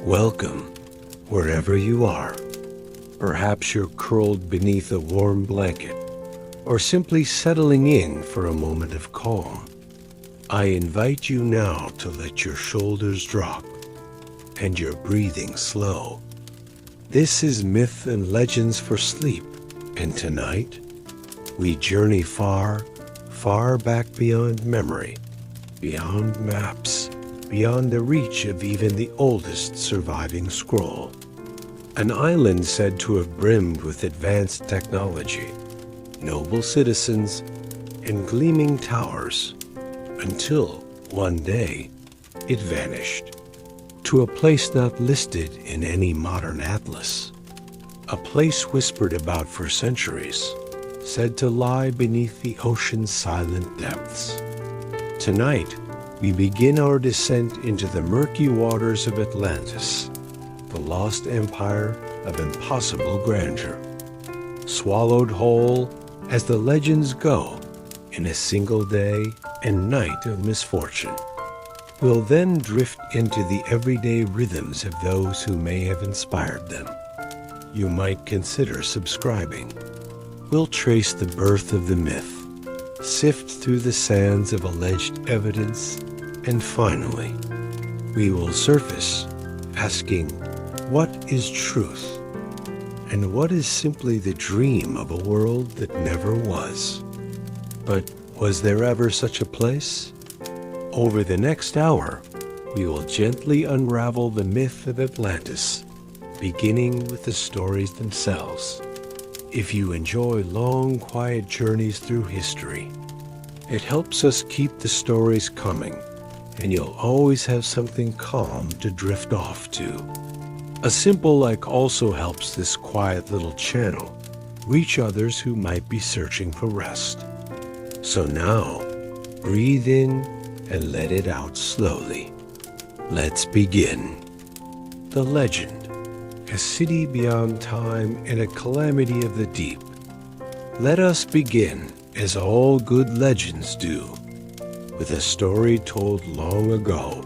Welcome, wherever you are. Perhaps you're curled beneath a warm blanket, or simply settling in for a moment of calm. I invite you now to let your shoulders drop and your breathing slow. This is Myth and Legends for Sleep, and tonight we journey far, far back beyond memory, beyond maps, beyond the reach of even the oldest surviving scroll. An island said to have brimmed with advanced technology, noble citizens, and gleaming towers, until one day it vanished to a place not listed in any modern atlas, a place whispered about for centuries, said to lie beneath the ocean's silent depths. Tonight, we begin our descent into the murky waters of Atlantis, the lost empire of impossible grandeur, swallowed whole as the legends go in a single day and night of misfortune. We'll then drift into the everyday rhythms of those who may have inspired them. You might consider subscribing. We'll trace the birth of the myth, sift through the sands of alleged evidence, and finally, we will surface asking, what is truth? And what is simply the dream of a world that never was? But was there ever such a place? Over the next hour, we will gently unravel the myth of Atlantis, beginning with the stories themselves. If you enjoy long, quiet journeys through history, it helps us keep the stories coming, and you'll always have something calm to drift off to. A simple like also helps this quiet little channel reach others who might be searching for rest. So now, breathe in and let it out slowly. Let's begin. The legend, a city beyond time and a calamity of the deep. Let us begin, as all good legends do, with a story told long ago.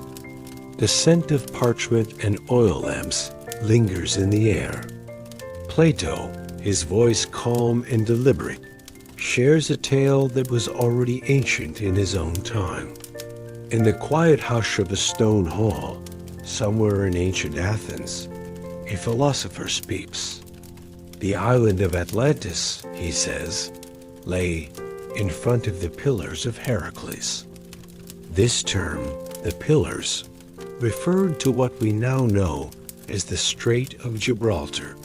The scent of parchment and oil lamps lingers in the air. Plato, his voice calm and deliberate, shares a tale that was already ancient in his own time. In the quiet hush of a stone hall, somewhere in ancient Athens, a philosopher speaks. The island of Atlantis, he says, lay in front of the Pillars of Heracles. This term, the Pillars, referred to what we now know as the Strait of Gibraltar,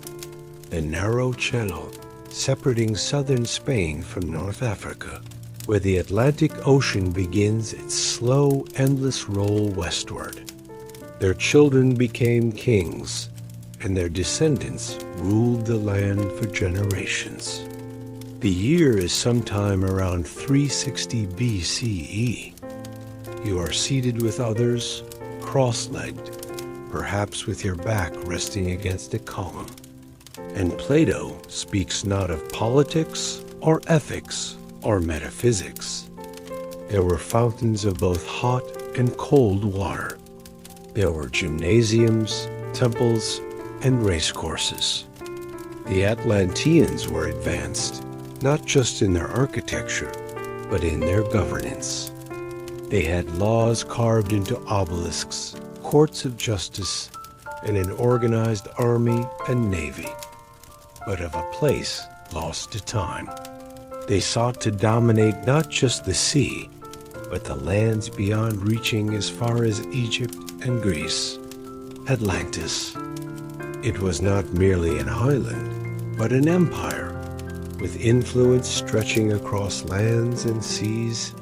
the narrow channel separating southern Spain from North Africa, where the Atlantic Ocean begins its slow, endless roll westward. Their children became kings, and their descendants ruled the land for generations. The year is sometime around 360 BCE. You are seated with others, cross-legged, perhaps with your back resting against a column. And Plato speaks not of politics or ethics or metaphysics. There were fountains of both hot and cold water. There were gymnasiums, temples, and racecourses. The Atlanteans were advanced, not just in their architecture, but in their governance. They had laws carved into obelisks, courts of justice, and an organized army and navy, but of a place lost to time. They sought to dominate not just the sea, but the lands beyond, reaching as far as Egypt and Greece. Atlantis. It was not merely an island, but an empire, with influence stretching across lands and seas,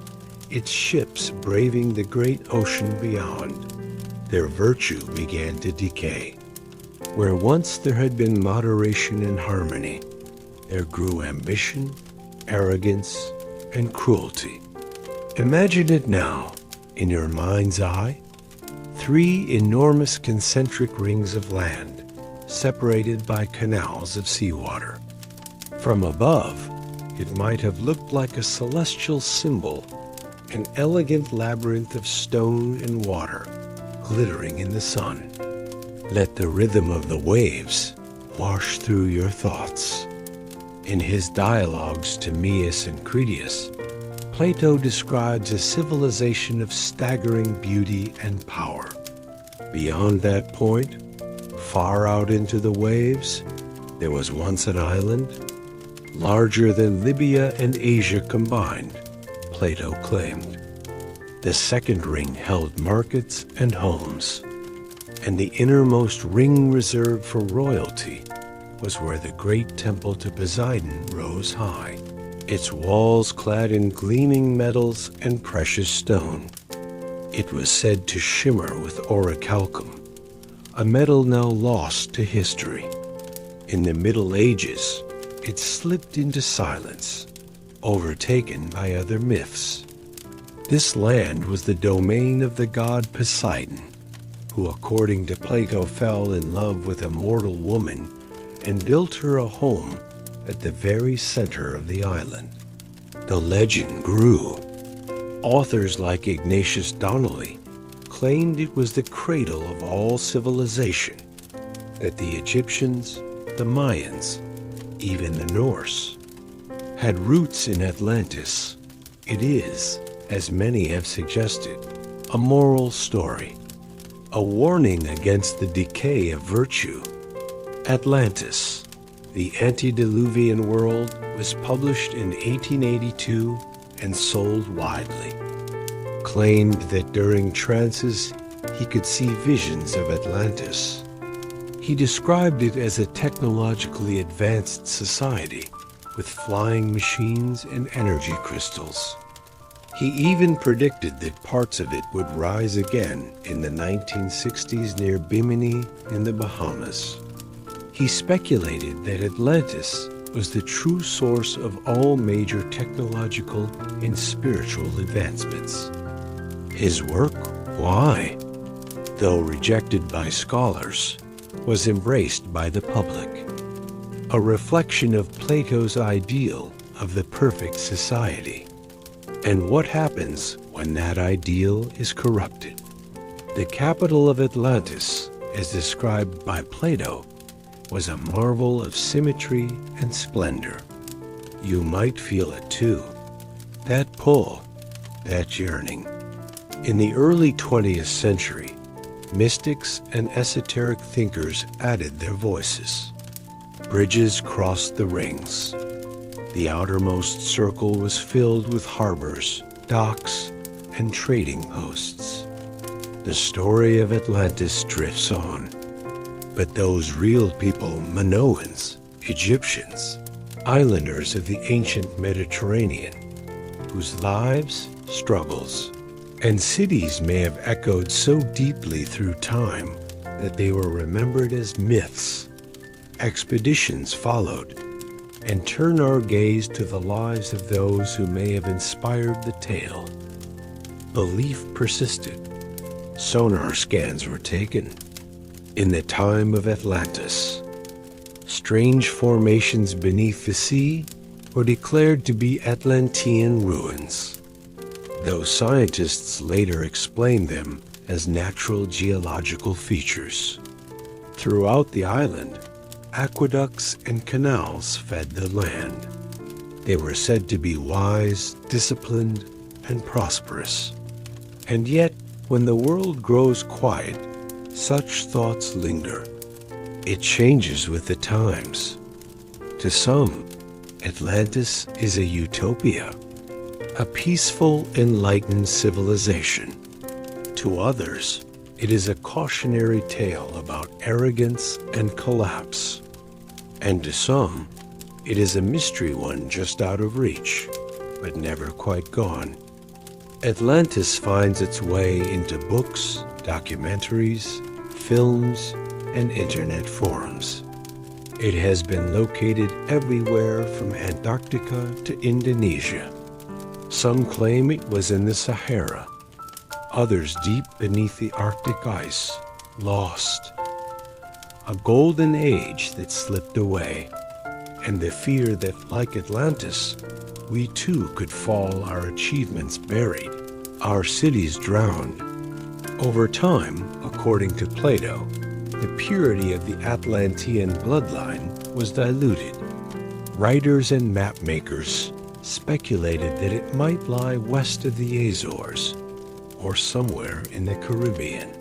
its ships braving the great ocean beyond. Their virtue began to decay. Where once there had been moderation and harmony, there grew ambition, arrogance, and cruelty. Imagine it now, in your mind's eye, 3 enormous concentric rings of land, separated by canals of seawater. From above, it might have looked like a celestial symbol, an elegant labyrinth of stone and water, glittering in the sun. Let the rhythm of the waves wash through your thoughts. In his dialogues to Timaeus and Critias, Plato describes a civilization of staggering beauty and power. Beyond that point, far out into the waves, there was once an island, larger than Libya and Asia combined, Plato claimed. The second ring held markets and homes, and the innermost ring reserved for royalty was where the great temple to Poseidon rose high, its walls clad in gleaming metals and precious stone. It was said to shimmer with orichalcum, a metal now lost to history. In the Middle Ages, it slipped into silence, overtaken by other myths. This land was the domain of the god Poseidon, who, according to Plato, fell in love with a mortal woman and built her a home at the very center of the island. The legend grew. Authors like Ignatius Donnelly claimed it was the cradle of all civilization, that the Egyptians, the Mayans, even the Norse, had roots in Atlantis. It is, as many have suggested, a moral story, a warning against the decay of virtue. Atlantis, the antediluvian world, was published in 1882 and sold widely. Claimed that during trances he could see visions of Atlantis. He described it as a technologically advanced society with flying machines and energy crystals. He even predicted that parts of it would rise again in the 1960s near Bimini in the Bahamas. He speculated that Atlantis was the true source of all major technological and spiritual advancements. His work, why, though rejected by scholars, was embraced by the public, a reflection of Plato's ideal of the perfect society. And what happens when that ideal is corrupted? The capital of Atlantis, as described by Plato, was a marvel of symmetry and splendor. You might feel it too, that pull, that yearning. In the early 20th century, mystics and esoteric thinkers added their voices. Bridges crossed the rings. The outermost circle was filled with harbors, docks, and trading posts. The story of Atlantis drifts on. But those real people, Minoans, Egyptians, islanders of the ancient Mediterranean, whose lives, struggles, and cities may have echoed so deeply through time that they were remembered as myths. Expeditions followed, and turn our gaze to the lives of those who may have inspired the tale. Belief persisted. Sonar scans were taken. In the time of Atlantis, strange formations beneath the sea were declared to be Atlantean ruins, though scientists later explained them as natural geological features. Throughout the island, aqueducts and canals fed the land. They were said to be wise, disciplined, and prosperous. And yet, when the world grows quiet, such thoughts linger. It changes with the times. To some, Atlantis is a utopia, a peaceful, enlightened civilization. To others, it is a cautionary tale about arrogance and collapse. And to some, it is a mystery one just out of reach, but never quite gone. Atlantis finds its way into books, documentaries, films, and internet forums. It has been located everywhere from Antarctica to Indonesia. Some claim it was in the Sahara, others deep beneath the Arctic ice, lost. A golden age that slipped away, and the fear that, like Atlantis, we too could fall, our achievements buried, our cities drowned. Over time, according to Plato, the purity of the Atlantean bloodline was diluted. Writers and mapmakers speculated that it might lie west of the Azores, or somewhere in the Caribbean.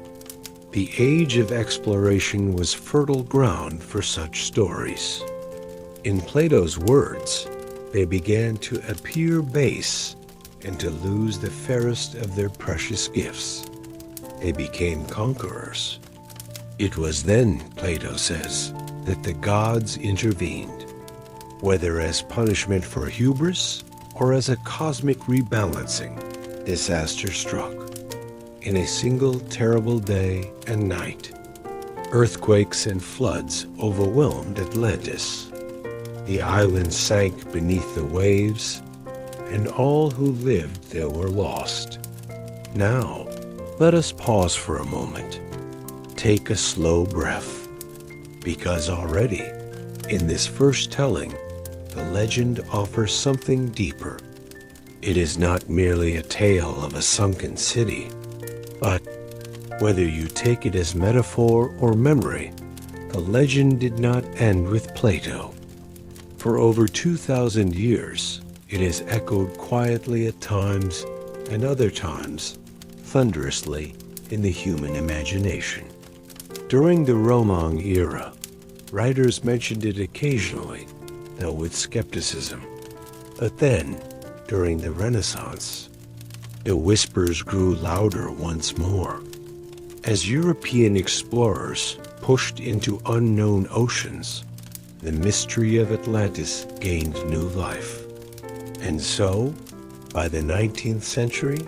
The age of exploration was fertile ground for such stories. In Plato's words, they began to appear base and to lose the fairest of their precious gifts. They became conquerors. It was then, Plato says, that the gods intervened, whether as punishment for hubris or as a cosmic rebalancing. Disaster struck. In a single terrible day and night, earthquakes and floods overwhelmed Atlantis. The island sank beneath the waves, and all who lived there were lost. Now, let us pause for a moment. Take a slow breath, because already, in this first telling, the legend offers something deeper. It is not merely a tale of a sunken city, but whether you take it as metaphor or memory, the legend did not end with Plato. For over 2,000 years, it has echoed quietly at times, and other times, thunderously in the human imagination. During the Roman era, writers mentioned it occasionally, though with skepticism. But then, during the Renaissance, the whispers grew louder once more. As European explorers pushed into unknown oceans, the mystery of Atlantis gained new life. And so, by the 19th century,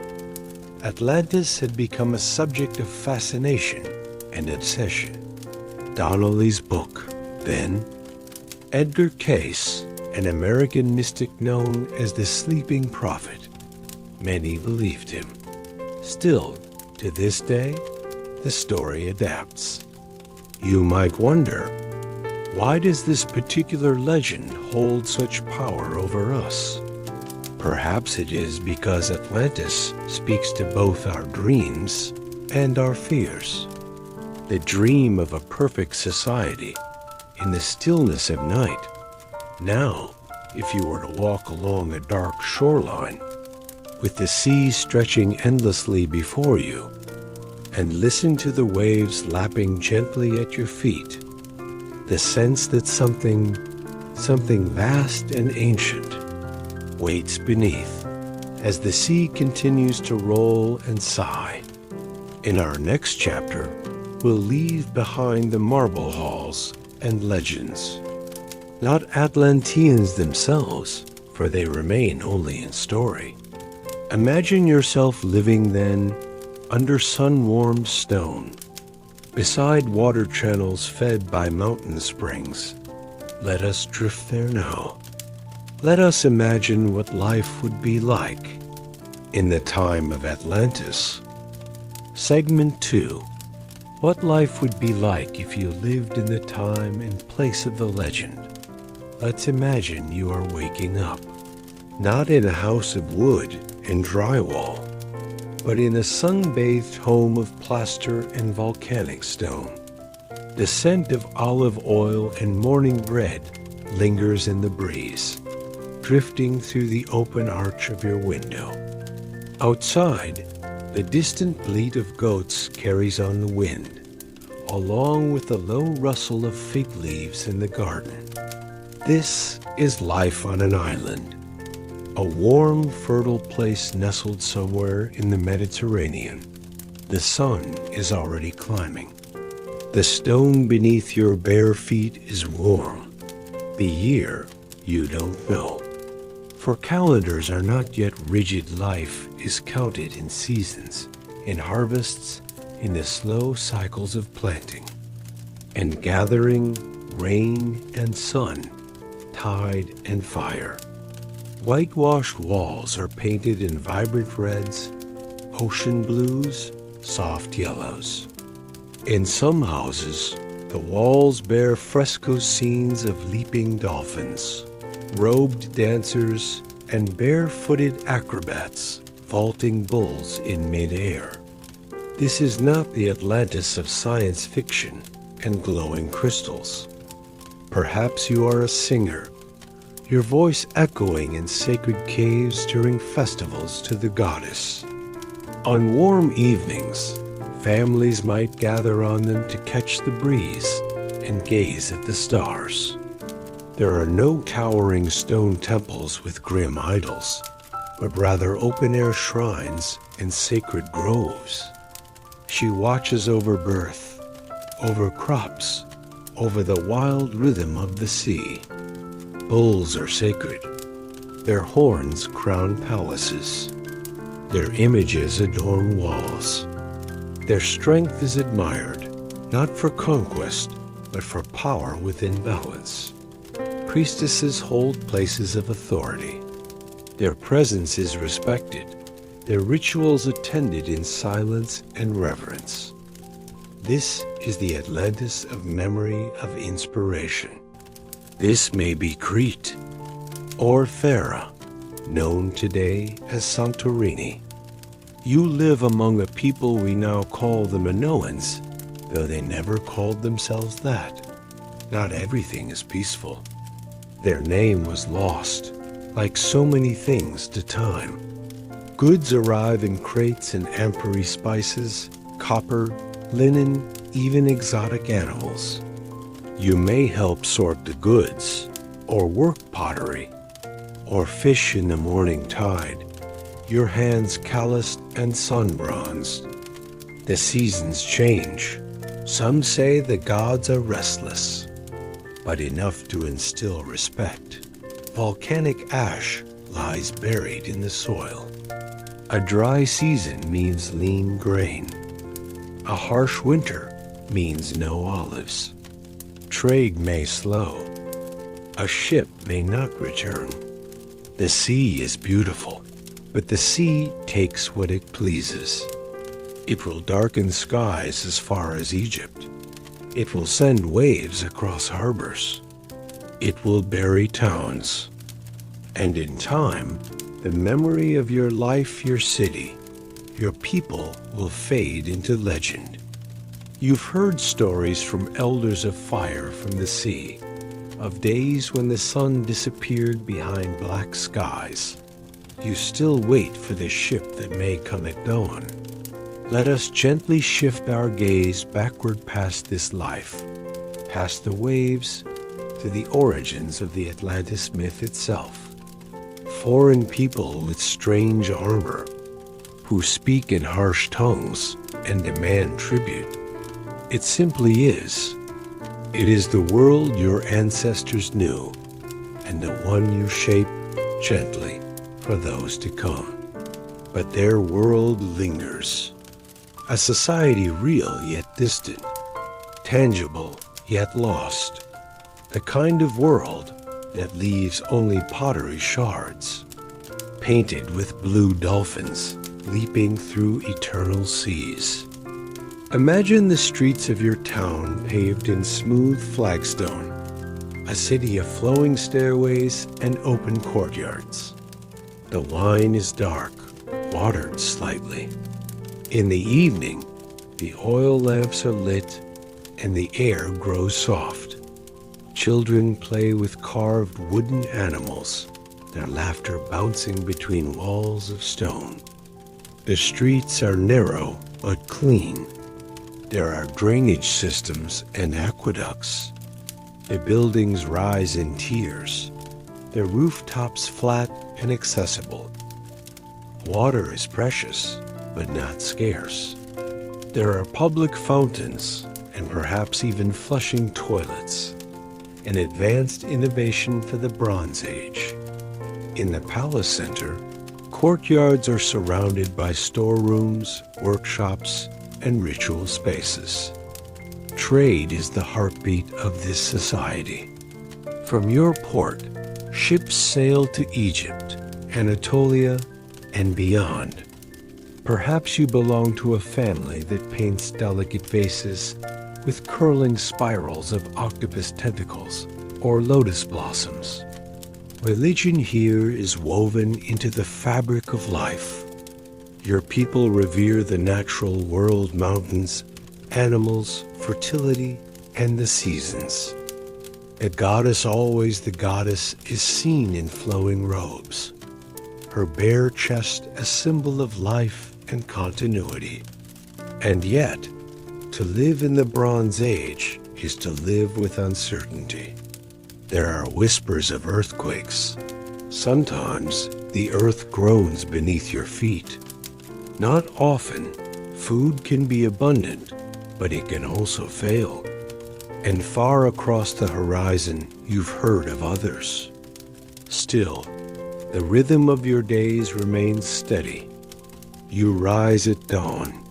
Atlantis had become a subject of fascination and obsession. Donnelly's book, then, Edgar Cayce, an American mystic known as the Sleeping Prophet. Many believed him. Still, to this day, the story adapts. You might wonder, why does this particular legend hold such power over us? Perhaps it is because Atlantis speaks to both our dreams and our fears. The dream of a perfect society in the stillness of night. Now, if you were to walk along a dark shoreline, with the sea stretching endlessly before you, and listen to the waves lapping gently at your feet, the sense that something vast and ancient waits beneath as the sea continues to roll and sigh. In our next chapter, we'll leave behind the marble halls and legends. Not Atlanteans themselves, for they remain only in story. Imagine yourself living then under sun-warmed stone, beside water channels fed by mountain springs. Let us drift there now. Let us imagine what life would be like in the time of Atlantis. Segment 2. What life would be like if you lived in the time and place of the legend. Let's imagine you are waking up, not in a house of wood and drywall, but in a sun-bathed home of plaster and volcanic stone. The scent of olive oil and morning bread lingers in the breeze, drifting through the open arch of your window. Outside, the distant bleat of goats carries on the wind, along with the low rustle of fig leaves in the garden. This is life on an island, a warm, fertile place nestled somewhere in the Mediterranean. The sun is already climbing. The stone beneath your bare feet is warm. The year you don't know. For calendars are not yet rigid. Life is counted in seasons, in harvests, in the slow cycles of planting, and gathering, rain and sun, tide and fire. Whitewashed walls are painted in vibrant reds, ocean blues, soft yellows. In some houses, the walls bear fresco scenes of leaping dolphins, robed dancers, and barefooted acrobats vaulting bulls in mid-air. This is not the Atlantis of science fiction and glowing crystals. Perhaps you are a singer, your voice echoing in sacred caves during festivals to the goddess. On warm evenings, families might gather on them to catch the breeze and gaze at the stars. There are no towering stone temples with grim idols, but rather open-air shrines and sacred groves. She watches over birth, over crops, over the wild rhythm of the sea. Bulls are sacred. Their horns crown palaces. Their images adorn walls. Their strength is admired, not for conquest, but for power within balance. Priestesses hold places of authority. Their presence is respected, their rituals attended in silence and reverence. This is the Atlantis of memory of inspiration. This may be Crete, or Thera, known today as Santorini. You live among a people we now call the Minoans, though they never called themselves that. Not everything is peaceful. Their name was lost, like so many things to time. Goods arrive in crates and ampery spices, copper, linen, even exotic animals. You may help sort the goods, or work pottery, or fish in the morning tide, your hands calloused and sun-bronzed. The seasons change. Some say the gods are restless, but enough to instill respect. Volcanic ash lies buried in the soil. A dry season means lean grain. A harsh winter means no olives. Trade may slow. A ship may not return. The sea is beautiful, but the sea takes what it pleases. It will darken skies as far as Egypt. It will send waves across harbors. It will bury towns. And in time, the memory of your life, your city, your people will fade into legend. You've heard stories from elders of fire from the sea, of days when the sun disappeared behind black skies. You still wait for the ship that may come at dawn. Let us gently shift our gaze backward past this life, past the waves, to the origins of the Atlantis myth itself. Foreign people with strange armor, who speak in harsh tongues and demand tribute. It simply is. It is the world your ancestors knew, and the one you shape gently for those to come. But their world lingers. A society real yet distant, tangible yet lost. The kind of world that leaves only pottery shards, painted with blue dolphins leaping through eternal seas. Imagine the streets of your town paved in smooth flagstone, a city of flowing stairways and open courtyards. The wine is dark, watered slightly. In the evening, the oil lamps are lit and the air grows soft. Children play with carved wooden animals, their laughter bouncing between walls of stone. The streets are narrow but clean. There are drainage systems and aqueducts. The buildings rise in tiers, their rooftops flat and accessible. Water is precious, but not scarce. There are public fountains and perhaps even flushing toilets, an advanced innovation for the Bronze Age. In the palace center, courtyards are surrounded by storerooms, workshops, and ritual spaces. Trade is the heartbeat of this society. From your port, ships sail to Egypt, Anatolia, and beyond. Perhaps you belong to a family that paints delicate vases with curling spirals of octopus tentacles or lotus blossoms. Religion here is woven into the fabric of life. Your people revere the natural world, mountains, animals, fertility, and the seasons. The goddess, always the goddess, is seen in flowing robes, her bare chest a symbol of life and continuity. And yet, to live in the Bronze Age is to live with uncertainty. There are whispers of earthquakes. Sometimes the earth groans beneath your feet. Not often, food can be abundant, but it can also fail. And far across the horizon, you've heard of others. Still, the rhythm of your days remains steady. You rise at dawn.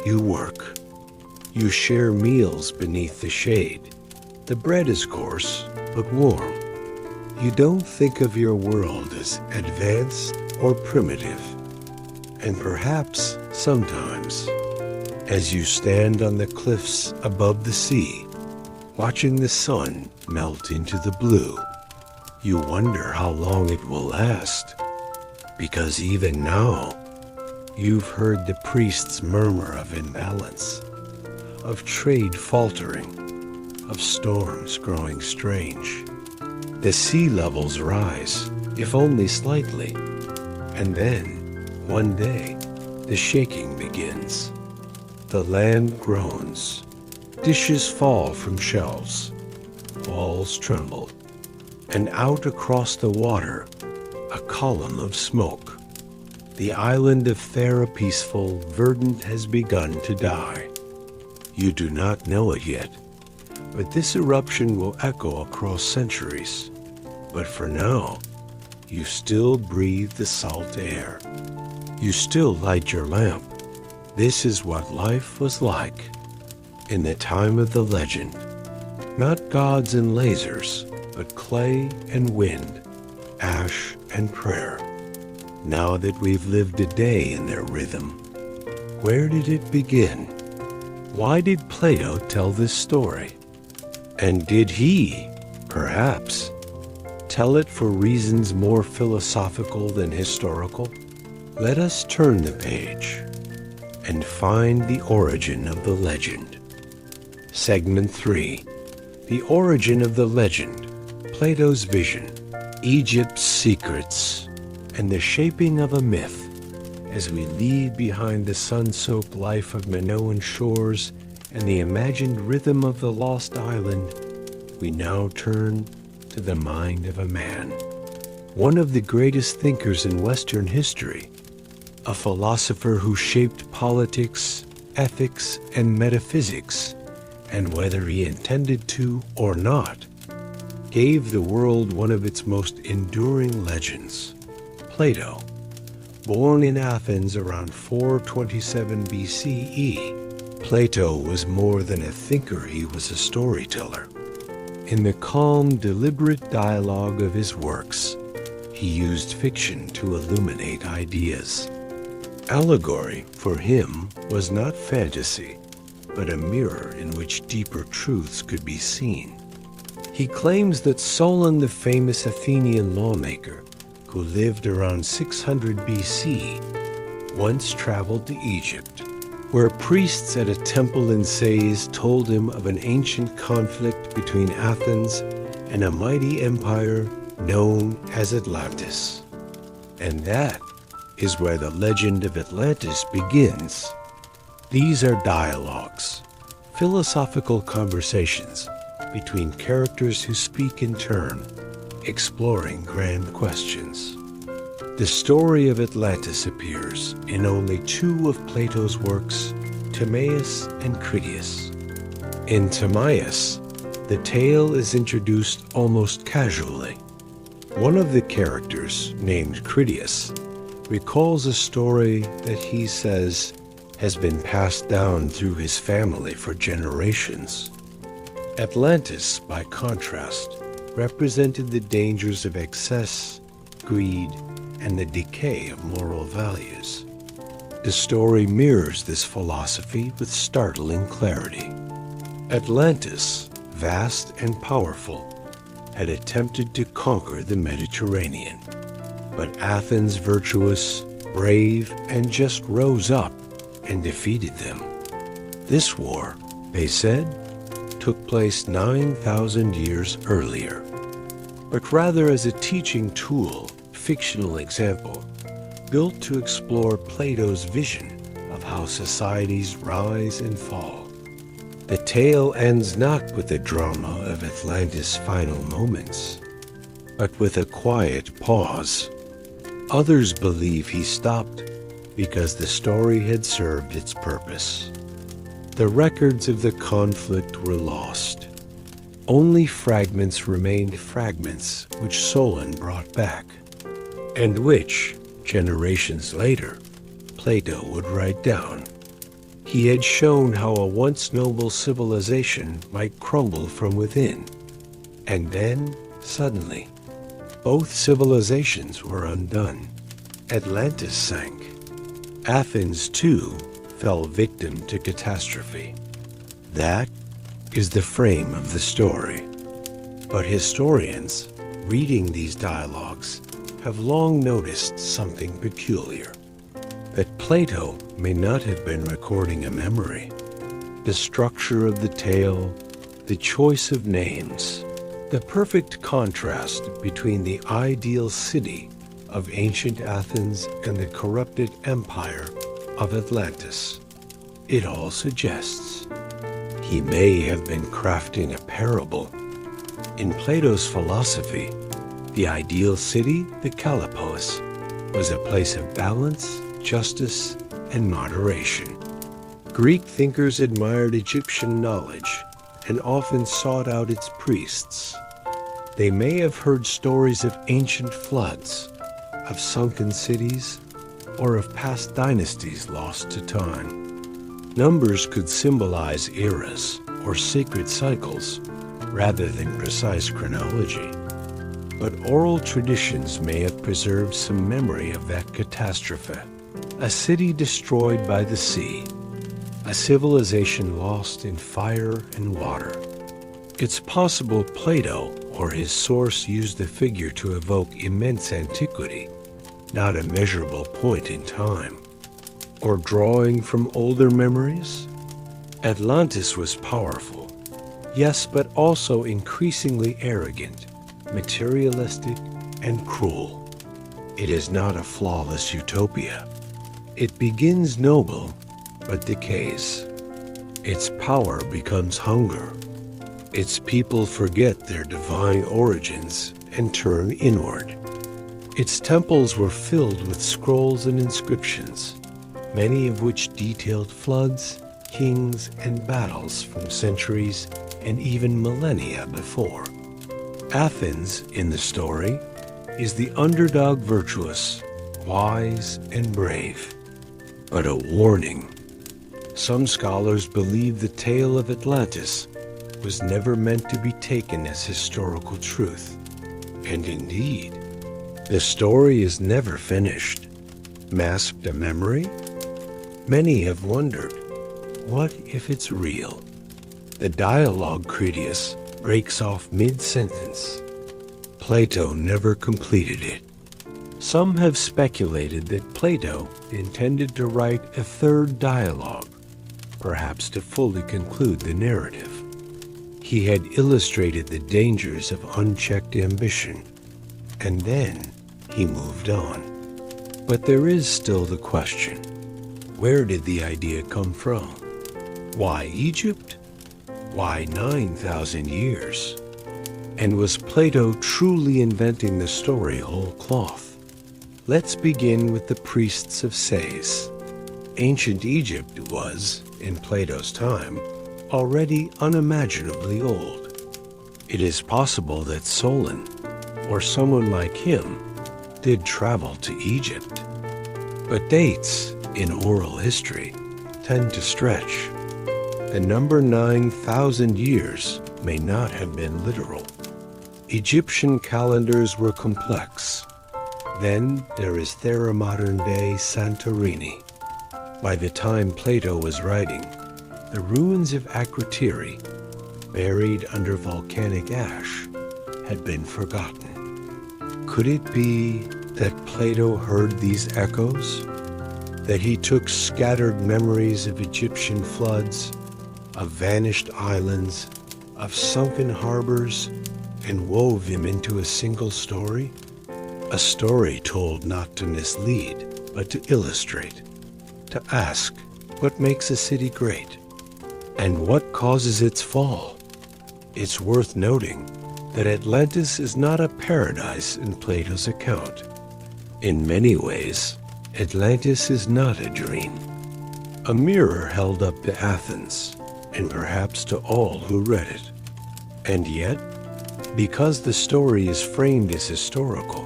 You work. You share meals beneath the shade. The bread is coarse, but warm. You don't think of your world as advanced or primitive. And perhaps, sometimes, as you stand on the cliffs above the sea, watching the sun melt into the blue, you wonder how long it will last. Because even now, you've heard the priests murmur of imbalance, of trade faltering, of storms growing strange. The sea levels rise, if only slightly, and then, one day, the shaking begins. The land groans, dishes fall from shelves, walls tremble, and out across the water, a column of smoke. The island of Thera peaceful, verdant has begun to die. You do not know it yet, but this eruption will echo across centuries. But for now, you still breathe the salt air. You still light your lamp. This is what life was like in the time of the legend. Not gods and lasers, but clay and wind, ash and prayer. Now that we've lived a day in their rhythm, where did it begin? Why did Plato tell this story? And did he, perhaps, tell it for reasons more philosophical than historical? Let us turn the page and find the origin of the legend. Segment 3. The origin of the legend, Plato's vision, Egypt's secrets, and the shaping of a myth. As we leave behind the sun-soaked life of Minoan shores and the imagined rhythm of the lost island, we now turn to the mind of a man, one of the greatest thinkers in Western history, a philosopher who shaped politics, ethics, and metaphysics, and whether he intended to or not, gave the world one of its most enduring legends, Plato. Born in Athens around 427 BCE, Plato was more than a thinker, he was a storyteller. In the calm, deliberate dialogue of his works, he used fiction to illuminate ideas. Allegory, for him, was not fantasy, but a mirror in which deeper truths could be seen. He claims that Solon, the famous Athenian lawmaker, who lived around 600 BC, once traveled to Egypt, where priests at a temple in Sais told him of an ancient conflict between Athens and a mighty empire known as Atlantis. And that is where the legend of Atlantis begins. These are dialogues, philosophical conversations between characters who speak in turn, exploring grand questions. The story of Atlantis appears in only two of Plato's works, Timaeus and Critias. In Timaeus, the tale is introduced almost casually. One of the characters, named Critias, recalls a story that he says has been passed down through his family for generations. Atlantis, by contrast, represented the dangers of excess, greed, and the decay of moral values. The story mirrors this philosophy with startling clarity. Atlantis, vast and powerful, had attempted to conquer the Mediterranean. But Athens, virtuous, brave, and just, rose up and defeated them. This war, they said, took place 9,000 years earlier, but rather as a teaching tool, fictional example, built to explore Plato's vision of how societies rise and fall. The tale ends not with the drama of Atlantis' final moments, but with a quiet pause. Others believe he stopped because the story had served its purpose. The records of the conflict were lost. Only fragments remained, fragments which Solon brought back, and which, generations later, Plato would write down. He had shown how a once noble civilization might crumble from within, and then, suddenly, both civilizations were undone. Atlantis sank. Athens, too, fell victim to catastrophe. That is the frame of the story. But historians, reading these dialogues, have long noticed something peculiar. That Plato may not have been recording a memory. The structure of the tale, the choice of names, the perfect contrast between the ideal city of ancient Athens and the corrupted empire of Atlantis. It all suggests he may have been crafting a parable. In Plato's philosophy, the ideal city, the Kallipolis, was a place of balance, justice, and moderation. Greek thinkers admired Egyptian knowledge and often sought out its priests. They may have heard stories of ancient floods, of sunken cities, or of past dynasties lost to time. Numbers could symbolize eras or sacred cycles rather than precise chronology. But oral traditions may have preserved some memory of that catastrophe. A city destroyed by the sea, a civilization lost in fire and water. It's possible Plato or his source used the figure to evoke immense antiquity, not a measurable point in time. Or drawing from older memories? Atlantis was powerful, yes, but also increasingly arrogant, materialistic, and cruel. It is not a flawless utopia. It begins noble, but decays. Its power becomes hunger. Its people forget their divine origins and turn inward. Its temples were filled with scrolls and inscriptions, many of which detailed floods, kings, and battles from centuries and even millennia before. Athens, in the story, is the underdog virtuous, wise, and brave. But a warning. Some scholars believe the tale of Atlantis was never meant to be taken as historical truth. And indeed, the story is never finished. Masked a memory? Many have wondered, what if it's real? The dialogue Critias breaks off mid-sentence. Plato never completed it. Some have speculated that Plato intended to write a third dialogue, perhaps to fully conclude the narrative. He had illustrated the dangers of unchecked ambition, and then he moved on. But there is still the question, where did the idea come from? Why Egypt? Why 9,000 years? And was Plato truly inventing the story whole cloth? Let's begin with the priests of Sais. Ancient Egypt was, in Plato's time, already unimaginably old. It is possible that Solon, or someone like him, did travel to Egypt. But dates, in oral history, tend to stretch. The number 9,000 years may not have been literal. Egyptian calendars were complex. Then there is modern-day Santorini. By the time Plato was writing, the ruins of Akrotiri, buried under volcanic ash, had been forgotten. Could it be that Plato heard these echoes? That he took scattered memories of Egyptian floods, of vanished islands, of sunken harbors and wove him into a single story? A story told not to mislead, but to illustrate, to ask what makes a city great, and what causes its fall. It's worth noting that Atlantis is not a paradise in Plato's account. In many ways, Atlantis is not a dream, a mirror held up to Athens, and perhaps to all who read it. And yet, because the story is framed as historical,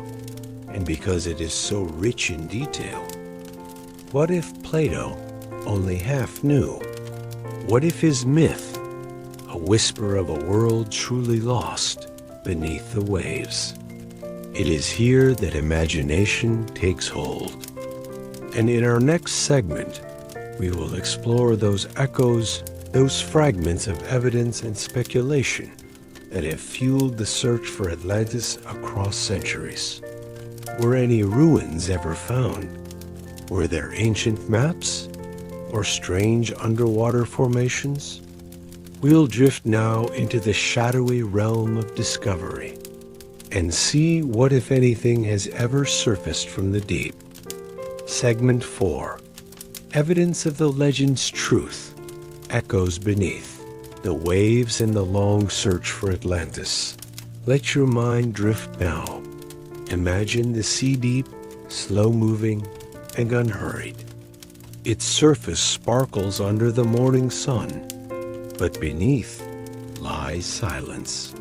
and because it is so rich in detail, what if Plato only half knew? What if his myth, a whisper of a world truly lost beneath the waves? It is here that imagination takes hold. And in our next segment, we will explore those echoes, those fragments of evidence and speculation that have fueled the search for Atlantis across centuries. Were any ruins ever found? Were there ancient maps or strange underwater formations? We'll drift now into the shadowy realm of discovery and see what, if anything, has ever surfaced from the deep. Segment 4. Evidence of the legend's truth. Echoes beneath. The waves and the long search for Atlantis. Let your mind drift now. Imagine the sea deep, slow-moving, and unhurried. Its surface sparkles under the morning sun, but beneath lies silence.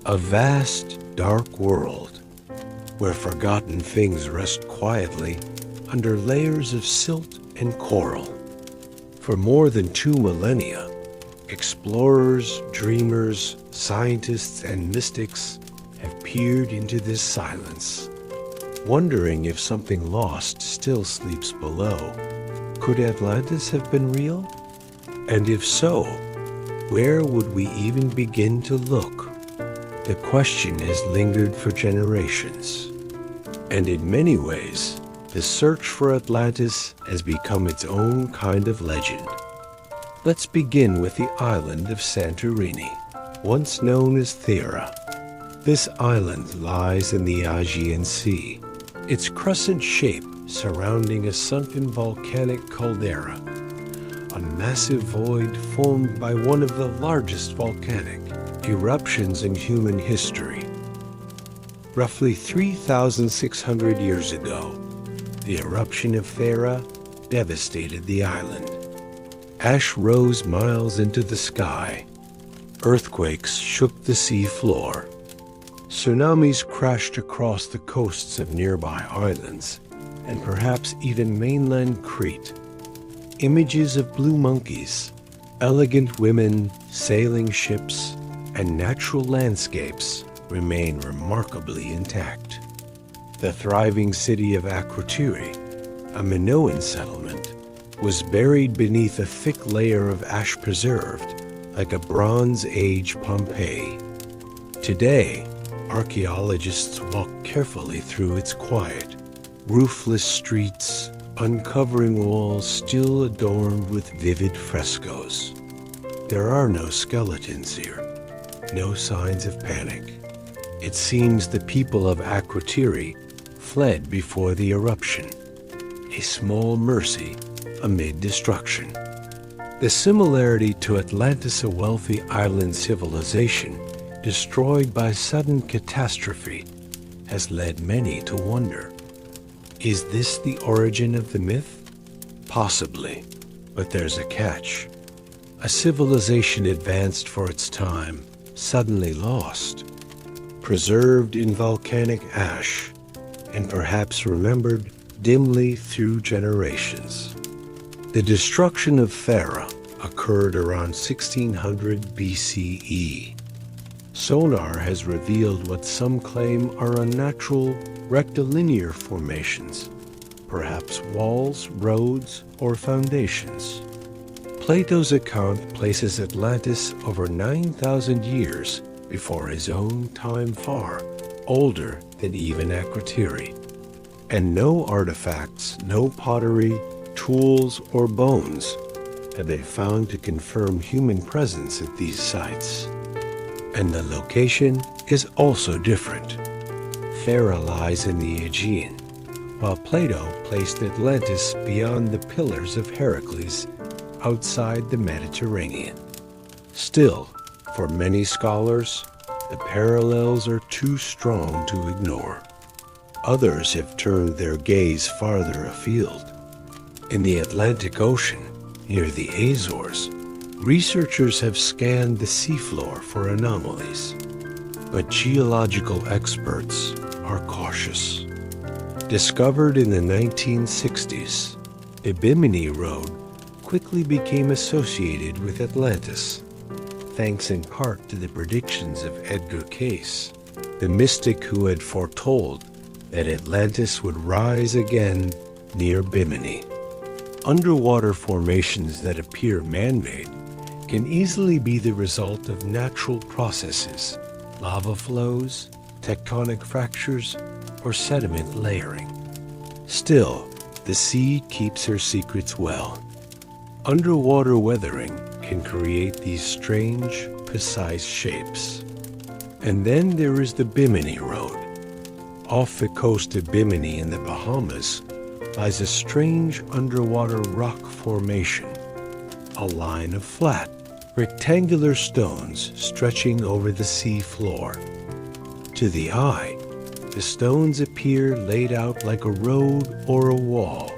A vast, dark world where forgotten things rest quietly under layers of silt and coral. For more than 2 millennia, explorers, dreamers, scientists, and mystics have peered into this silence, wondering if something lost still sleeps below. Could Atlantis have been real? And if so, where would we even begin to look? The question has lingered for generations. And in many ways, the search for Atlantis has become its own kind of legend. Let's begin with the island of Santorini, once known as Thera. This island lies in the Aegean Sea, its crescent shape surrounding a sunken volcanic caldera, a massive void formed by one of the largest volcanic eruptions in human history. Roughly 3,600 years ago, the eruption of Thera devastated the island. Ash rose miles into the sky. Earthquakes shook the sea floor. Tsunamis crashed across the coasts of nearby islands, and perhaps even mainland Crete. Images of blue monkeys, elegant women, sailing ships, and natural landscapes remain remarkably intact. The thriving city of Akrotiri, a Minoan settlement, was buried beneath a thick layer of ash preserved, like a Bronze Age Pompeii. Today, archaeologists walk carefully through its quiet, roofless streets, uncovering walls still adorned with vivid frescoes. There are no skeletons here, no signs of panic. It seems the people of Akrotiri fled before the eruption, a small mercy amid destruction. The similarity to Atlantis, a wealthy island civilization destroyed by sudden catastrophe, has led many to wonder. Is this the origin of the myth? Possibly, but there's a catch. A civilization advanced for its time, suddenly lost, preserved in volcanic ash, and perhaps remembered dimly through generations. The destruction of Thera occurred around 1600 BCE. Sonar has revealed what some claim are unnatural rectilinear formations, perhaps walls, roads, or foundations. Plato's account places Atlantis over 9,000 years before his own time, far older than even Akrotiri. And no artifacts, no pottery, tools, or bones have they found to confirm human presence at these sites. And the location is also different. Thera lies in the Aegean, while Plato placed Atlantis beyond the Pillars of Heracles outside the Mediterranean. Still, for many scholars, the parallels are too strong to ignore. Others have turned their gaze farther afield. In the Atlantic Ocean, near the Azores, researchers have scanned the seafloor for anomalies. But geological experts are cautious. Discovered in the 1960s, the Bimini Road quickly became associated with Atlantis, thanks in part to the predictions of Edgar Cayce, the mystic who had foretold that Atlantis would rise again near Bimini. Underwater formations that appear man-made can easily be the result of natural processes, lava flows, tectonic fractures, or sediment layering. Still, the sea keeps her secrets well. Underwater weathering can create these strange, precise shapes. And then there is the Bimini Road. Off the coast of Bimini in the Bahamas lies a strange underwater rock formation, a line of flat, rectangular stones stretching over the sea floor. To the eye, the stones appear laid out like a road or a wall.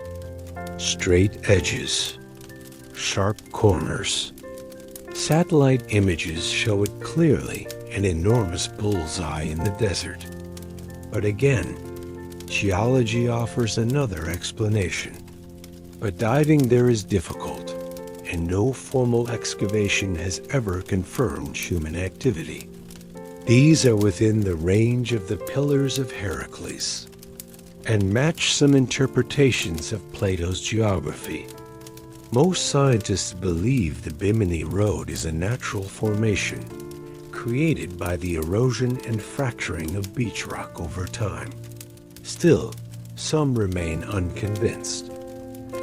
Straight edges, sharp corners. Satellite images show it clearly, an enormous bullseye in the desert. But again, geology offers another explanation. But diving there is difficult, and no formal excavation has ever confirmed human activity. These are within the range of the Pillars of Heracles, and match some interpretations of Plato's geography. Most scientists believe the Bimini Road is a natural formation, created by the erosion and fracturing of beach rock over time. Still, some remain unconvinced.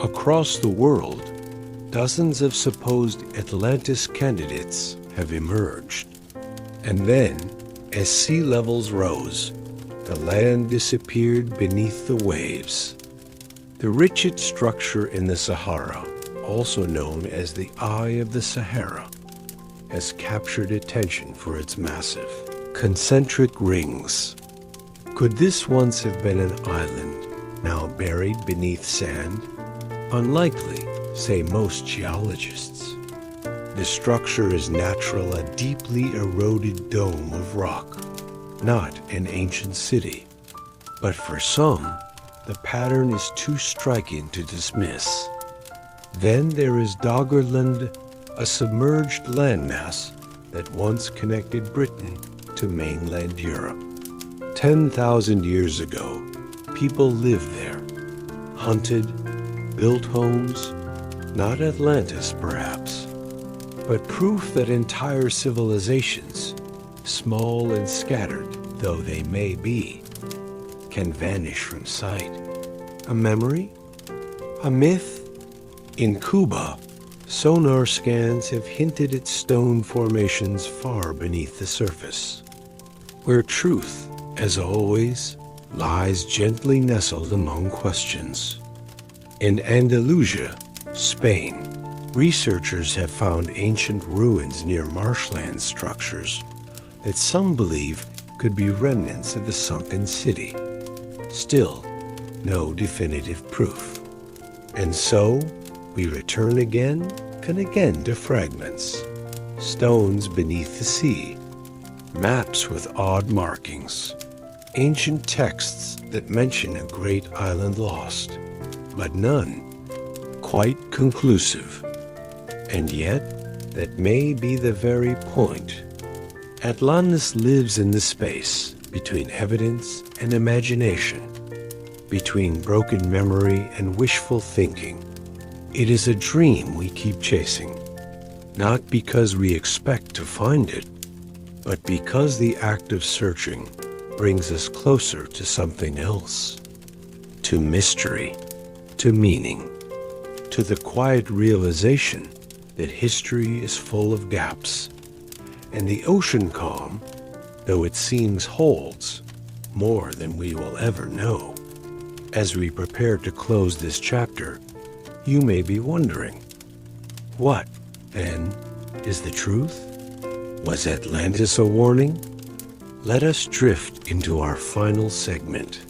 Across the world, dozens of supposed Atlantis candidates have emerged. And then, as sea levels rose, the land disappeared beneath the waves. The Richet structure in the Sahara, also known as the Eye of the Sahara, has captured attention for its massive, concentric rings. Could this once have been an island, now buried beneath sand? Unlikely, say most geologists. The structure is natural, a deeply eroded dome of rock, not an ancient city. But for some, the pattern is too striking to dismiss. Then there is Doggerland, a submerged landmass that once connected Britain to mainland Europe. 10,000 years ago, people lived there, hunted, built homes, not Atlantis perhaps, but proof that entire civilizations, small and scattered though they may be, can vanish from sight. A memory? A myth? In Cuba, sonar scans have hinted at stone formations far beneath the surface, where truth, as always, lies gently nestled among questions. In Andalusia, Spain, researchers have found ancient ruins near marshland structures that some believe could be remnants of the sunken city. Still, no definitive proof. And so, we return again and again to fragments, stones beneath the sea, maps with odd markings, ancient texts that mention a great island lost, but none quite conclusive. And yet, that may be the very point. Atlantis lives in the space between evidence and imagination, between broken memory and wishful thinking. It is a dream we keep chasing, not because we expect to find it, but because the act of searching brings us closer to something else, to mystery, to meaning, to the quiet realization that history is full of gaps, And the ocean calm, though it seems holds more than we will ever know. As we prepare to close this chapter, you may be wondering, what, then, is the truth? Was Atlantis a warning? Let us drift into our final segment.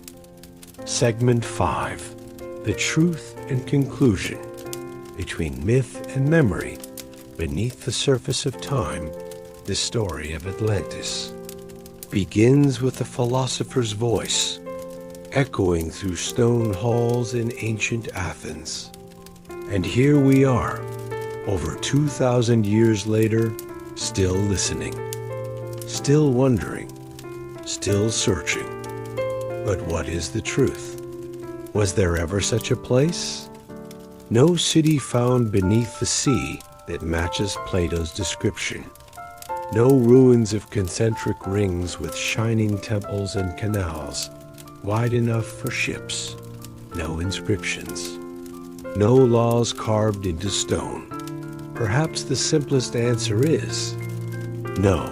Segment 5, the truth and conclusion between myth and memory beneath the surface of time. The story of Atlantis begins with the philosopher's voice, echoing through stone halls in ancient Athens. And here we are, over 2,000 years later, still listening, still wondering, still searching. But what is the truth? Was there ever such a place? No city found beneath the sea that matches Plato's description. No ruins of concentric rings with shining temples and canals wide enough for ships. No inscriptions. No laws carved into stone. Perhaps the simplest answer is no,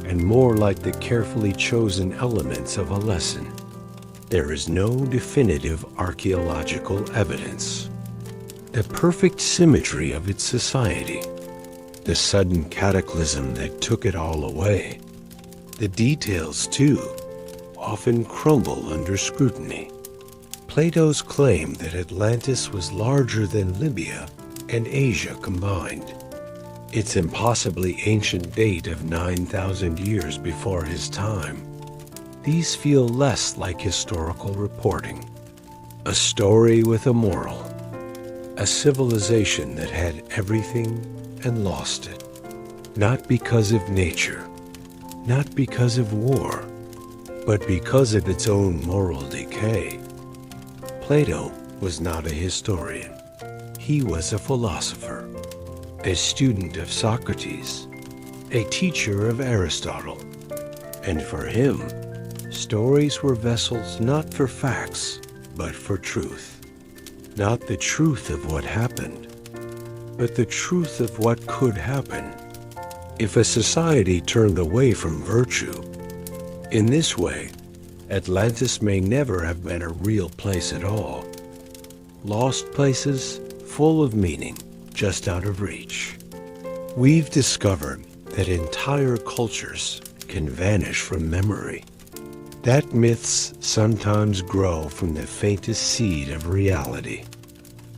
and more like the carefully chosen elements of a lesson. There is no definitive archaeological evidence. The perfect symmetry of its society. The sudden cataclysm that took it all away. The details, too, often crumble under scrutiny. Plato's claim that Atlantis was larger than Libya and Asia combined. Its impossibly ancient date of 9,000 years before his time. These feel less like historical reporting. A story with a moral. A civilization that had everything and lost it. Not because of nature, not because of war, but because of its own moral decay. Plato was not a historian. He was a philosopher, a student of Socrates, a teacher of Aristotle. And for him, stories were vessels not for facts, but for truth. Not the truth of what happened, but the truth of what could happen if a society turned away from virtue. In this way, Atlantis may never have been a real place at all. Lost places full of meaning, just out of reach. We've discovered that entire cultures can vanish from memory. That myths sometimes grow from the faintest seed of reality.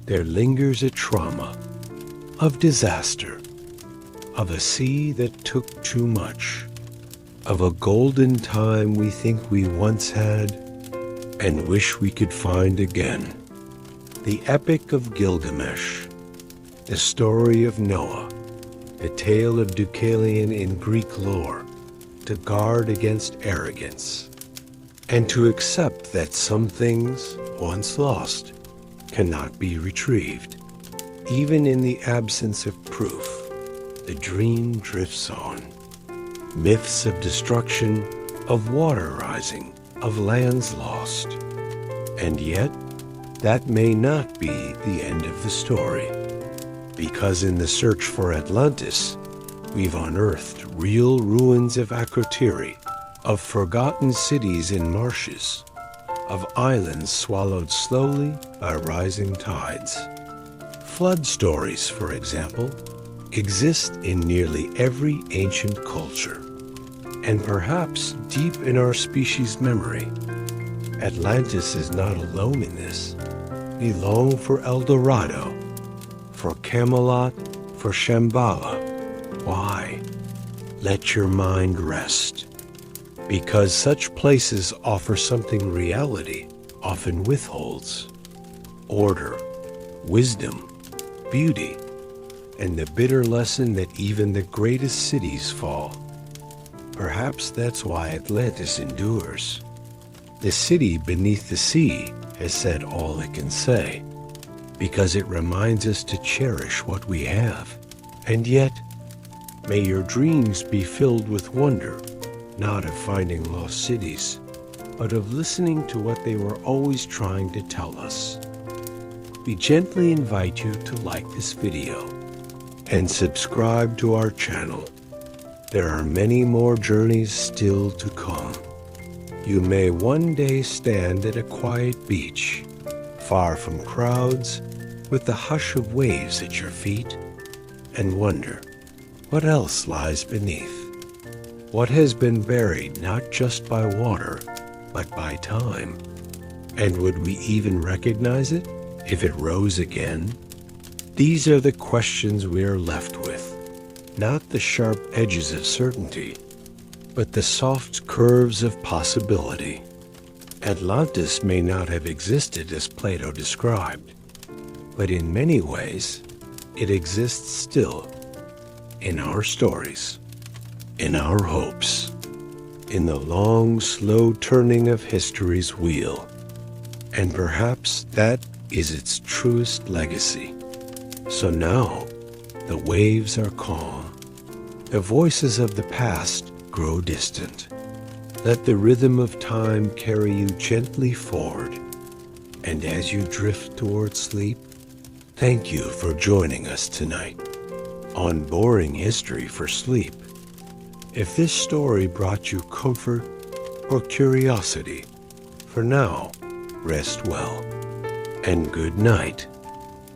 There lingers a trauma of disaster, of a sea that took too much, of a golden time we think we once had and wish we could find again. The Epic of Gilgamesh, the story of Noah, the tale of Deucalion in Greek lore, to guard against arrogance, and to accept that some things, once lost, cannot be retrieved. Even in the absence of proof, the dream drifts on. Myths of destruction, of water rising, of lands lost. And yet, that may not be the end of the story. Because in the search for Atlantis, we've unearthed real ruins of Akrotiri, of forgotten cities in marshes, of islands swallowed slowly by rising tides. Flood stories, for example, exist in nearly every ancient culture. And perhaps deep in our species' memory, Atlantis is not alone in this. We long for El Dorado, for Camelot, for Shambhala. Why? Let your mind rest. Because such places offer something reality often withholds. Order, wisdom, beauty, and the bitter lesson that even the greatest cities fall. Perhaps that's why Atlantis endures. The city beneath the sea has said all it can say, because it reminds us to cherish what we have. And yet, may your dreams be filled with wonder, not of finding lost cities, but of listening to what they were always trying to tell us. We gently invite you to like this video and subscribe to our channel. there are many more journeys still to come. You may one day stand at a quiet beach, far from crowds, with the hush of waves at your feet, and wonder what else lies beneath. What has been buried not just by water, but by time? And would we even recognize it if it rose again? These are the questions we are left with, not the sharp edges of certainty, but the soft curves of possibility. Atlantis may not have existed as Plato described, but in many ways, it exists still, in our stories, in our hopes, in the long, slow turning of history's wheel. And perhaps that is its truest legacy. So now, the waves are calm. The voices of the past grow distant. Let the rhythm of time carry you gently forward. And as you drift toward sleep, thank you for joining us tonight on Boring History for Sleep. If this story brought you comfort or curiosity, for now, rest well and good night.